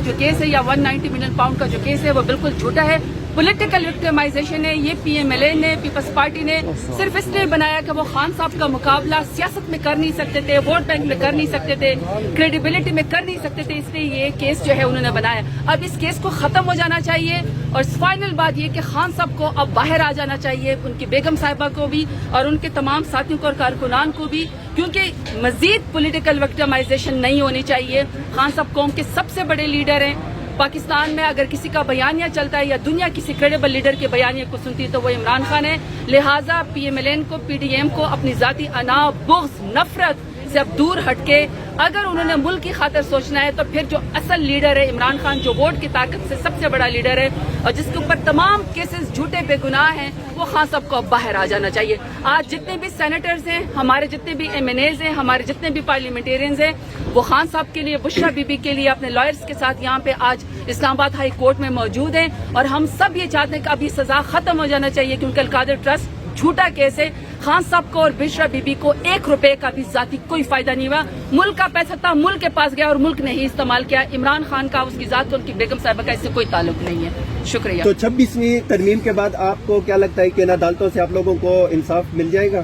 جو کیس ہے یا 190 ملین پاؤنڈ کا جو کیس ہے وہ بالکل جھوٹا ہے. پولیٹیکل وکٹمائزیشن ہے. یہ پی ایم ایل اے نے پیپلز پارٹی نے صرف اس لیے بنایا کہ وہ خان صاحب کا مقابلہ سیاست میں کر نہیں سکتے تھے, ووٹ بینک میں کر نہیں سکتے تھے, کریڈیبلٹی میں کر نہیں سکتے تھے, اس لیے یہ کیس جو ہے انہوں نے بنایا. اب اس کیس کو ختم ہو جانا چاہیے اور فائنل بات یہ کہ خان صاحب کو اب باہر آ جانا چاہیے, ان کی بیگم صاحبہ کو بھی اور ان کے تمام ساتھیوں کو اور کارکنان کو بھی, کیونکہ مزید پولیٹیکل وکٹمائزیشن نہیں ہونی چاہیے. خان صاحب قوم کے سب سے بڑے لیڈر ہیں. پاکستان میں اگر کسی کا بیانیہ چلتا ہے یا دنیا کسی کریڈیبل لیڈر کے بیانیے کو سنتی ہے تو وہ عمران خان ہے. لہٰذا پی ایم ایل این کو, پی ڈی ایم کو اپنی ذاتی انا, بغض, نفرت سے اب دور ہٹ کے اگر انہوں نے ملک کی خاطر سوچنا ہے تو پھر جو اصل لیڈر ہے عمران خان, جو ووٹ کی طاقت سے سب سے بڑا لیڈر ہے اور جس کے اوپر تمام کیسز جھوٹے بے گناہ ہیں, وہ خان صاحب کو اب باہر آ جانا چاہیے. آج جتنے بھی سینیٹرز ہیں, ہمارے جتنے بھی ایم این ایز ہیں, ہمارے جتنے بھی پارلیمنٹیرینز ہیں, وہ خان صاحب کے لیے, بشرا بی بی کے لیے اپنے لائرز کے ساتھ یہاں پہ آج اسلام آباد ہائی کورٹ میں موجود ہیں. اور ہم سب یہ چاہتے ہیں کہ اب یہ سزا ختم ہو جانا چاہیے, کیونکہ القادر ٹرسٹ جھوٹا کیس ہے. خان صاحب کو اور بشرا بی بی کو 1 روپے کا بھی ذاتی کوئی فائدہ نہیں ہوا. ملک کا پیسہ تھا, ملک کے پاس گیا اور ملک نے ہی استعمال کیا. عمران خان کا, اس کی ذات کو, ان کی بیگم صاحبہ کا اس سے کوئی تعلق نہیں ہے. شکریہ. تو 26ویں ترمیم کے بعد آپ کو کیا لگتا ہے کہ ان عدالتوں سے آپ لوگوں کو انصاف مل جائے گا؟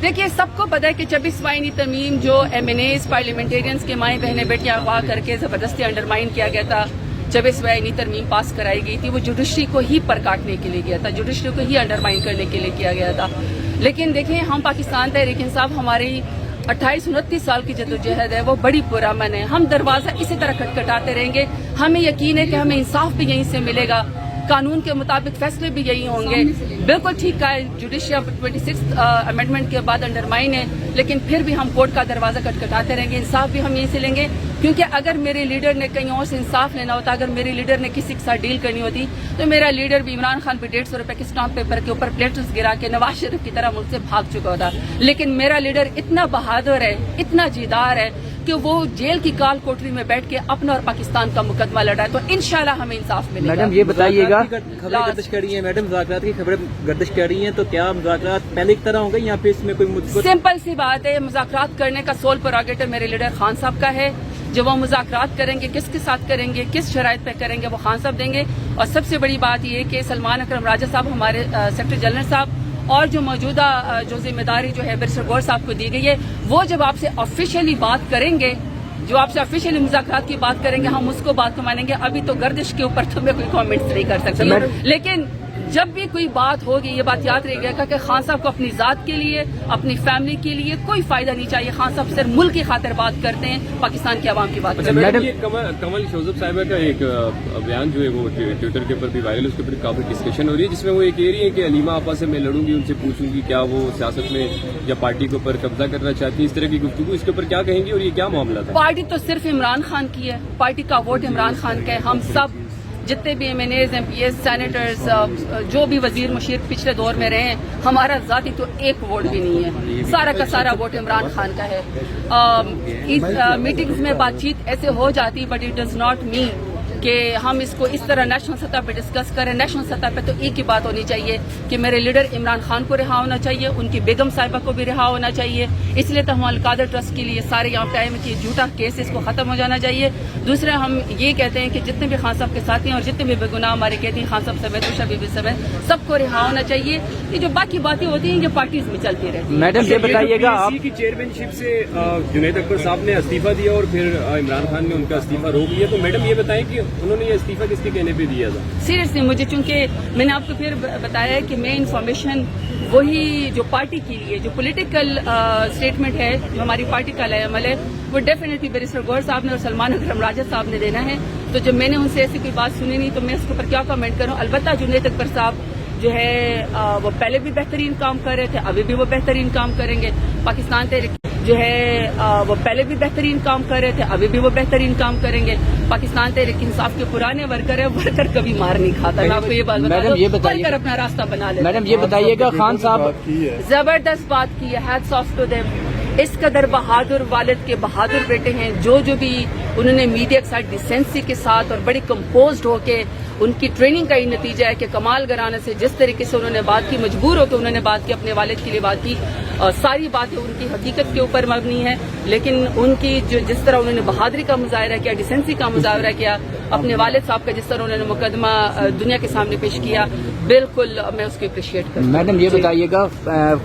دیکھیے, سب کو پتا ہے کہ 26واں ترمیم جو ایم این ایز, پارلیمنٹیرینز کے مائیں بہنیں بیٹیاں اغوا کر کے زبردستی انڈرمائن کیا گیا تھا. 26واں ترمیم پاس کرائی گئی تھی, وہ جوڈیشری کو ہی پر کاٹنے کے لیے گیا تھا, جوڈیشری کو ہی انڈرمائن کرنے کے لیے کیا گیا تھا. لیکن دیکھیں, ہم پاکستان تحریک انصاف, ہماری 28-29 سال کی جدوجہد ہے, وہ بڑی پرامن ہے. ہم دروازہ اسی طرح کھٹکھٹاتے رہیں گے. ہمیں یقین ہے کہ ہمیں انصاف بھی یہیں سے ملے گا, قانون کے مطابق فیصلے بھی یہی ہوں گے. بالکل ٹھیک ہے, جوڈیشری 26 امینڈمنٹ کے بعد انڈرمائن ہے, لیکن پھر بھی ہم کورٹ کا دروازہ کھٹکھٹاتے رہیں گے. انصاف بھی ہم یہیں سے لیں گے, کیونکہ اگر میرے لیڈر نے کہیں اور سے انصاف لینا ہوتا, اگر میرے لیڈر نے کسی کے ساتھ ڈیل کرنی ہوتی, تو میرا لیڈر بھی عمران خان بھی 150 روپے کے اسٹامپ پیپر کے اوپر پلیٹس گرا کے نواز شریف کی طرح ملک سے بھاگ چکا ہوتا. لیکن میرا لیڈر اتنا بہادر ہے, اتنا جیدار ہے کہ وہ جیل کی کال کوٹری میں بیٹھ کے اپنا اور پاکستان کا مقدمہ لڑا ہے. تو انشاءاللہ ہمیں انصاف ملے گا. میڈم یہ بتائیے گا, خبریں گردش کر رہی ہیں میڈم, مذاکرات کی خبریں گردش کر رہی ہیں, تو کیا مذاکرات پہلے کی طرح ہوں گے یا پھر اس میں کوئی مثبت؟ سمپل سی بات ہے, مذاکرات کرنے کا سول پروگیٹو میرے لیڈر خان صاحب کا ہے. جو وہ مذاکرات کریں گے, کس کے ساتھ کریں گے, کس شرائط پہ کریں گے, وہ خان صاحب دیں گے. اور سب سے بڑی بات یہ کہ سلمان اکرم راجہ صاحب, ہمارے سیکرٹری جنرل صاحب, اور جو موجودہ جو ذمہ داری جو ہے بیرسٹر غور صاحب کو دی گئی ہے, وہ جب آپ سے آفیشیلی بات کریں گے, جو آپ سے آفیشیلی مذاکرات کی بات کریں گے, ہم اس کو بات کو مانیں گے. ابھی تو گردش کے اوپر تو میں کوئی کامنٹس نہیں کر سکتی ہوں, لیکن جب بھی کوئی بات ہوگی یہ بات یاد رہے گا کہ خان صاحب کو اپنی ذات کے لیے, اپنی فیملی کے لیے کوئی فائدہ نہیں چاہیے. خان صاحب صرف ملک کی خاطر بات کرتے ہیں, پاکستان کی عوام کی بات کرتے ہیں. یہ کمل شوزب صاحبہ کا ایک بیان جو ہے وہ ٹویٹر کے اوپر بھی وائرل, اس کے اوپر کافی ڈسکشن ہو رہی ہے, جس میں وہ یہ کہہ رہی ہے کہ علیمہ آپا سے میں لڑوں گی, ان سے پوچھوں گی کیا وہ سیاست میں یا پارٹی کے اوپر قبضہ کرنا چاہتی ہیں. اس طرح کی گفتگو, اس کے اوپر کیا کہیں گی اور یہ کیا معاملہ تھا؟ پارٹی تو صرف عمران خان کی ہے, پارٹی کا ووٹ عمران خان کا ہے. ہم سب جتنے بھی MNAs, MPs, senators, جو بھی وزیر مشیر پچھلے دور میں رہے ہیں, ہمارا ذاتی تو ایک ووٹ بھی نہیں ہے, سارا کا سارا ووٹ عمران خان کا ہے. میٹنگز میں بات چیت ایسے ہو جاتی, but it does not mean کہ ہم اس کو اس طرح نیشنل سطح پہ ڈسکس کریں. نیشنل سطح پہ تو ایک ہی بات ہونی چاہیے کہ میرے لیڈر عمران خان کو رہا ہونا چاہیے, ان کی بیگم صاحبہ کو بھی رہا ہونا چاہیے. اس لیے تو ہم القادر ٹرسٹ کے لیے سارے یہاں پہ آئے ہیں کہ جھوٹا کیس اس کو ختم ہو جانا چاہیے. دوسرا, ہم یہ کہتے ہیں کہ جتنے بھی خان صاحب کے ساتھی ہیں اور جتنے بھی بے گناہ ہمارے قیدی, خان صاحب سمیت, عائشہ بی بی سمیت, سب کو رہا ہونا چاہیے. یہ جو باقی باتیں ہوتی ہیں یہ پارٹیز میں چلتی رہتی ہیں. میڈم یہ بتائیے گا, آپ کی چیئرمین شپ سے جنید اکبر صاحب نے استعفیٰ دیا اور پھر عمران خان نے ان کا استعفیٰ روک لیا, تو میڈم یہ بتائیں کہ انہوں نے یہ استعفیٰ کس کے کہنے پہ دیا تھا؟ سیریسلی مجھے, چونکہ میں نے آپ کو پھر بتایا ہے کہ میں انفارمیشن وہی جو پارٹی کے لیے جو پولیٹیکل اسٹیٹمنٹ ہے, جو ہماری پارٹی کا عمل ہے, وہ ڈیفینیٹلی بیرسٹر غور صاحب نے اور سلمان اکرم راجہ صاحب نے دینا ہے. تو جب میں نے ان سے ایسی کوئی بات سنی نہیں تو میں اس کے اوپر کیا کامنٹ کروں. البتہ جنید اکبر صاحب جو ہے وہ پہلے بھی بہترین کام کر رہے تھے, ابھی بھی وہ بہترین کام کریں گے. پاکستان تحریک جو ہے وہ پہلے بھی بہترین کام کر رہے تھے, ابھی بھی وہ بہترین کام کریں گے. پاکستان تحریک انصاف کے پرانے ورکر ہے, ورکر کبھی مار نہیں کھاتا. میں آپ کو یہ بات بتا دوں, ورکر اپنا راستہ بنا لے. میڈم یہ بتائیے گا, خان صاحب زبردست بات کی ہے, ہیٹس آف ٹو دیم. اس قدر بہادر والد کے بہادر بیٹے ہیں, جو بھی انہوں نے میڈیا کے ساتھ ڈیسینسی کے ساتھ اور بڑی کمپوزڈ ہو کے ان کی ٹریننگ کا ہی نتیجہ ہے کہ کمال گرانے سے جس طریقے سے انہوں نے بات کی، مجبور ہو کے انہوں نے بات کی، اپنے والد کے لیے بات کی، ساری باتیں ان کی حقیقت کے اوپر مبنی ہے، لیکن ان کی جس طرح انہوں نے بہادری کا مظاہرہ کیا، ڈیسنسی کا مظاہرہ کیا، اپنے والد صاحب کا جس طرح انہوں نے مقدمہ دنیا کے سامنے پیش کیا، بالکل میں اس کو اپریشیٹ کرتا ہوں۔ میڈم یہ بتائیے گا،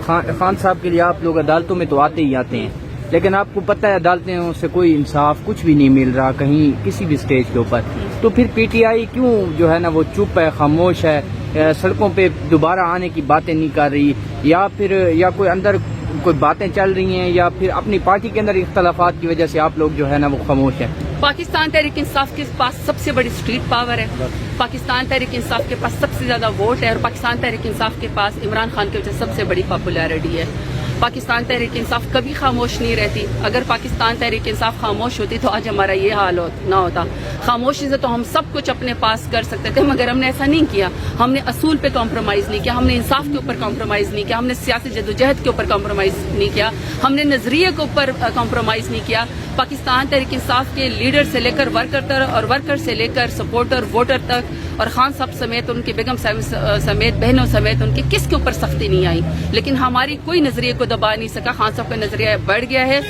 خان صاحب کے لیے آپ لوگ عدالتوں میں تو آتے ہی آتے ہیں، لیکن آپ کو پتہ ہے عدالتیں سے کوئی انصاف کچھ بھی نہیں مل رہا کہیں کسی بھی سٹیج کے اوپر، تو پھر پی ٹی آئی کیوں جو ہے نا وہ چپ ہے، خاموش ہے، سڑکوں پہ دوبارہ آنے کی باتیں نہیں کر رہی، یا کوئی اندر کوئی باتیں چل رہی ہیں، یا پھر اپنی پارٹی کے اندر اختلافات کی وجہ سے آپ لوگ جو ہے نا وہ خاموش ہیں؟ پاکستان تحریک انصاف کے پاس سب سے بڑی اسٹریٹ پاور ہے، پاکستان تحریک انصاف کے پاس سب سے زیادہ ووٹ ہے، اور پاکستان تحریک انصاف کے پاس عمران خان کی وجہ سے سب سے بڑی پاپولیرٹی ہے۔ پاکستان تحریک انصاف کبھی خاموش نہیں رہتی۔ اگر پاکستان تحریک انصاف خاموش ہوتی تو آج ہمارا یہ حال نہ ہوتا۔ خاموشی سے تو ہم سب کچھ اپنے پاس کر سکتے تھے، مگر ہم نے ایسا نہیں کیا۔ ہم نے اصول پہ کمپرومائز نہیں کیا، ہم نے انصاف کے اوپر کمپرومائز نہیں کیا، ہم نے سیاسی جدوجہد کے اوپر کمپرومائز نہیں کیا، ہم نے نظریے کے اوپر کمپرومائز نہیں کیا۔ پاکستان تحریک انصاف کے لیڈر سے لے کر ورکر تک، اور ورکر سے لے کر سپورٹر ووٹر تک، اور خان صاحب سمیت ان کی بیگم صاحب سمیت بہنوں سمیت ان کی کس کے اوپر سختی نہیں آئی، لیکن ہماری کوئی نظریے کو دبا نہیں سکا۔ خان صاحب کا نظریہ بڑھ گیا ہے۔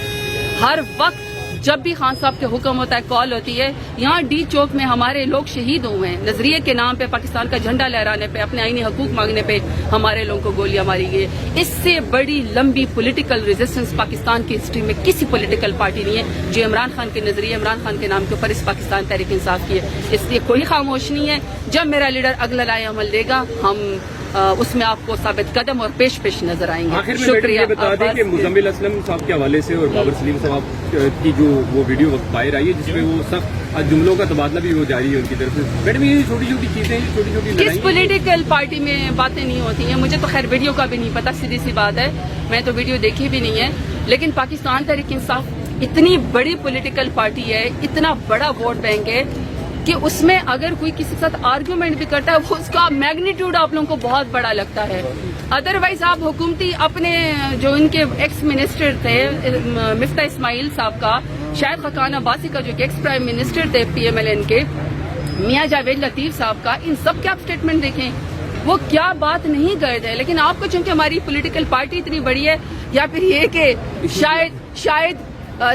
ہر وقت جب بھی خان صاحب کے حکم ہوتا ہے، کال ہوتی ہے، یہاں ڈی چوک میں ہمارے لوگ شہید ہوئے ہیں نظریے کے نام پہ، پاکستان کا جھنڈا لہرانے پہ، اپنے آئینی حقوق مانگنے پہ ہمارے لوگوں کو گولیاں ماری گئی۔ اس سے بڑی لمبی پولیٹیکل ریزسٹنس پاکستان کی ہسٹری میں کسی پولیٹیکل پارٹی نہیں ہے جو عمران خان کے نظریے، عمران خان کے نام کے اوپر اس پاکستان تحریک انصاف کی ہے۔ اس لیے کوئی خاموش نہیں ہے۔ جب میرا لیڈر اگلا لائے عمل دے گا، ہم اس میں آپ کو ثابت قدم اور پیش نظر آئیں گے۔ آخر میں یہ بتا دیں کہ مزمل اسلم صاحب کے حوالے سے اور بابر سلیم صاحب کی جو وہ ویڈیو باہر آئی ہے جس میں وہ سخت جملوں کا تبادلہ بھی وہ جاری ہے ان کی طرف سے، میڈم یہ چھوٹی چھوٹی چیزیں، چھوٹی چھوٹی کس پولیٹیکل پارٹی میں باتیں نہیں ہوتی ہیں؟ مجھے تو خیر ویڈیو کا بھی نہیں پتا، سیدھی سی بات ہے، میں تو ویڈیو دیکھی بھی نہیں ہے، لیکن پاکستان تحریک انصاف اتنی بڑی پولیٹیکل پارٹی ہے، اتنا بڑا ووٹ بینک ہے کہ اس میں اگر کوئی کسی کے ساتھ آرگیومنٹ بھی کرتا ہے وہ اس کا میگنیٹیوڈ آپ لوگوں کو بہت بڑا لگتا ہے۔ ادروائز آپ حکومتی اپنے جو ان کے ایکس منسٹر تھے مفتاح اسماعیل صاحب کا، شاہد خاقان عباسی کا جو کہ ایکس پرائم منسٹر تھے پی ایم ایل این کے، میاں جاوید لطیف صاحب کا، ان سب کے آپ اسٹیٹمنٹ دیکھیں، وہ کیا بات نہیں کرتے ہیں۔ لیکن آپ کو چونکہ ہماری پولیٹیکل پارٹی اتنی بڑی ہے، یا پھر یہ کہ شاید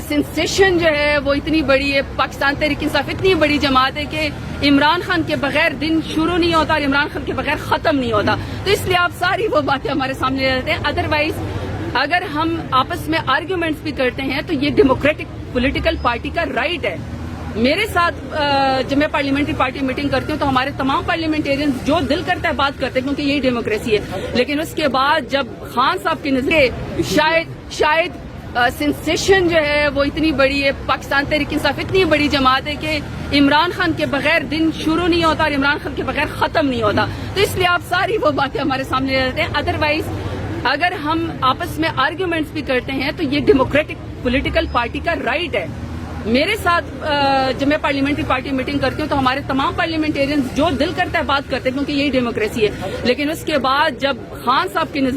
سینسیشن جو ہے وہ اتنی بڑی ہے، پاکستان تحریک انصاف اتنی بڑی جماعت ہے کہ عمران خان کے بغیر دن شروع نہیں ہوتا اور عمران خان کے بغیر ختم نہیں ہوتا، تو اس لیے آپ ساری وہ باتیں ہمارے سامنے لے جاتے ہیں۔ ادروائز اگر ہم آپس میں آرگیومنٹس بھی کرتے ہیں تو یہ ڈیموکریٹک پولیٹیکل پارٹی کا رائٹ ہے۔ میرے ساتھ جب میں پارلیمنٹری پارٹی میٹنگ کرتی ہوں تو ہمارے تمام پارلیمنٹیرینز جو دل کرتا ہے بات کرتے ہیں، کیونکہ یہی ڈیموکریسی ہے، لیکن اس کے بعد جب خان صاحب کی نظریں شاید سینسیشن جو ہے وہ اتنی بڑی ہے، پاکستان تحریک انصاف اتنی بڑی جماعت ہے کہ عمران خان کے بغیر دن شروع نہیں ہوتا اور عمران خان کے بغیر ختم نہیں ہوتا، تو اس لیے آپ ساری وہ باتیں ہمارے سامنے لے جاتے ہیں۔ ادروائز اگر ہم آپس میں آرگیومنٹس بھی کرتے ہیں تو یہ ڈیموکریٹک پولیٹیکل پارٹی کا رائٹ ہے۔ میرے ساتھ جب میں پارلیمنٹری پارٹی میٹنگ کرتی ہوں تو ہمارے تمام پارلیمنٹیرینز جو دل کرتا ہے بات کرتے ہیں، کیونکہ یہی ڈیموکریسی ہے، لیکن اس کے بعد جب خان صاحب کی